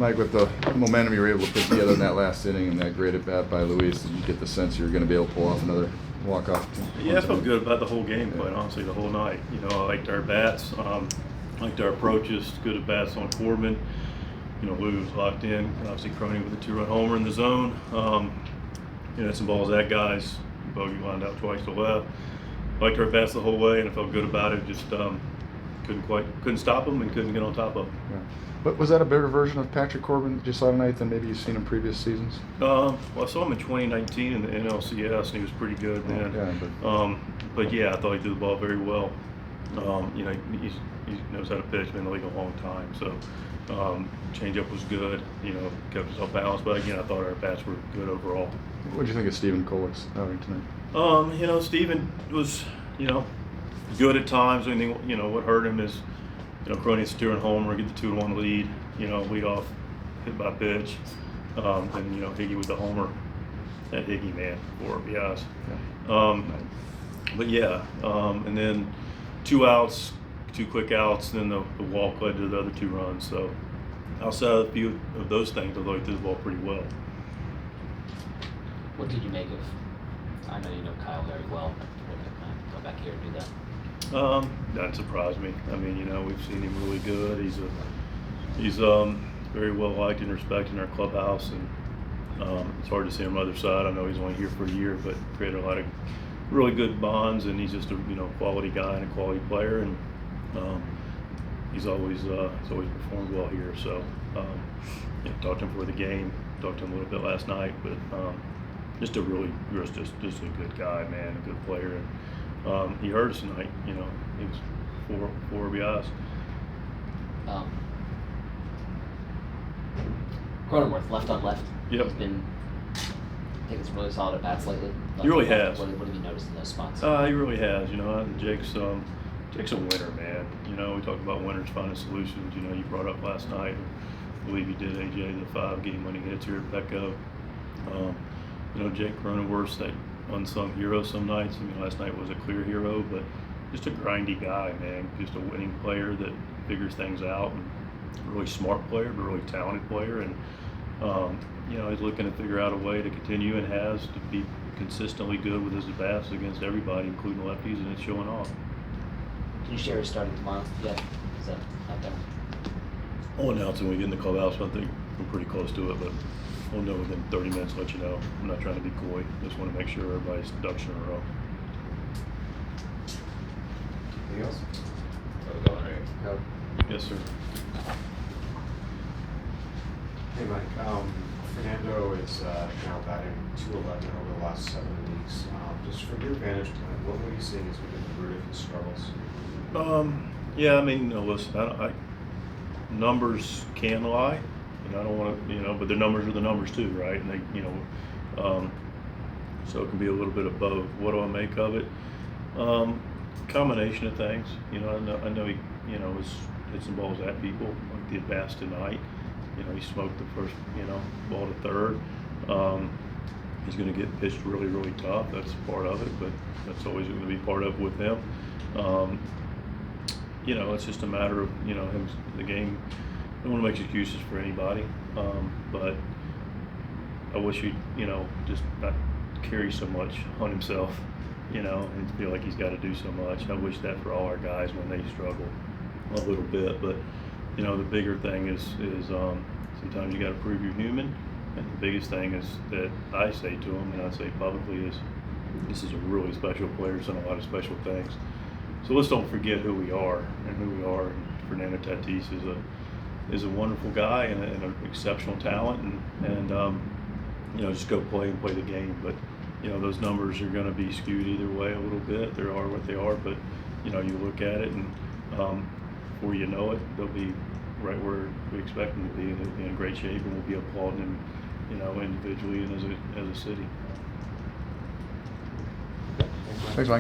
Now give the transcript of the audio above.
Mike, with the momentum you were able to put together in that last inning and that great at bat by Luis, did you get the sense you were going to be able to pull off another walk-off? Yeah, I felt good about the whole game, quite honestly, the whole night. You know, I liked our bats, liked our approaches, good at bats on Corbin. You know, Lou was locked in, obviously Crony with a 2-run homer in the zone. You know, had some balls at guys. Bogey lined out twice to left. Liked our bats the whole way, and I felt good about it. Just couldn't stop them and couldn't get on top of them. Yeah. But was that a bigger version of Patrick Corbin that you saw tonight than maybe you've seen in previous seasons? Well, I saw him in 2019 in the NLCS, and he was pretty good then. Yeah, but yeah, I thought he threw the ball very well. You know, he knows how to pitch. Been in the league a long time, so changeup was good. You know, kept us off balance. But again, I thought our bats were good overall. What did you think of Stephen Kolek's outing tonight? You know, Steven was, you know, good at times. I think, you know, what hurt him is, you know, Crony's 2-run homer, get the 2-1 lead, you know, lead off, hit by pitch, and, you know, Higgy with the homer. That Higgy, man, 4 RBIs. Yeah. But yeah, and then 2 outs, 2 quick outs, then the walk led to the other 2 runs. So outside of a few of those things, I thought he threw the ball pretty well. What did you make of, I know you know Kyle very well, but we're going to kind of go back here and do that. Doesn't surprise me. I mean, you know, we've seen him really good. He's very well liked and respected in our clubhouse, and it's hard to see him on the other side. I know he's only here for a year, but created a lot of really good bonds, and he's just a quality guy and a quality player, and he's always performed well here. So yeah, talked to him before the game, talked to him a little bit last night, but just a good guy, man, a good player. And he hurt us tonight. You know, he was 4 RBIs. Cronenworth, left on left. Yep. He's been, I think it's really solid at bats lately. He really has. What have you noticed in those spots? He really has. You know, and Jake's a winner, man. You know, we talk about winners finding solutions. You know, you brought up last night. I believe you did, AJ, the 5 game-winning hits here at Petco. You know, Jake Cronenworth's that unsung hero some nights. I mean, last night was a clear hero, but just a grindy guy, man. Just a winning player that figures things out, and a really smart player, but a really talented player. And you know, he's looking to figure out a way to continue, and has, to be consistently good with his at-bats against everybody, including lefties, and it's showing off. Can you share his starting tomorrow yet? Is that out there? I'll announce when we get in the clubhouse. I think we're pretty close to it, but we'll know within 30 minutes, let you know. I'm not trying to be coy. Just want to make sure everybody's ducks in a row. Anything else? No. Yes, sir. Hey, Mike. Fernando is now batting .211 over the last 7 weeks. Just from your vantage point, what were you seeing as within the root of his struggles? Yeah, I mean, listen, numbers can lie. And I don't want to, but the numbers are the numbers too, right? And they, so it can be a little bit of both. What do I make of it? Combination of things. I know he, was hit some balls at people, like the at-bats tonight. He smoked the first, ball to third. He's going to get pitched really, really tough. That's part of it, but that's always going to be part of it with him. It's just a matter of, him, the game. I don't want to make excuses for anybody, but I wish he'd, just not carry so much on himself, and feel like he's got to do so much. I wish that for all our guys when they struggle a little bit, but the bigger thing is sometimes you got to prove you're human, and the biggest thing is that I say to him, and I say publicly, is this is a really special player. He's done a lot of special things. So let's don't forget who we are and who we are. And Fernando Tatis is a wonderful guy and an exceptional talent, and just go play and play the game. But those numbers are going to be skewed either way a little bit. They are what they are, but you look at it, and before you know it, they'll be right where we expect them to be, and they'll be in great shape, and we'll be applauding them, individually and as a city. Thanks, Mike.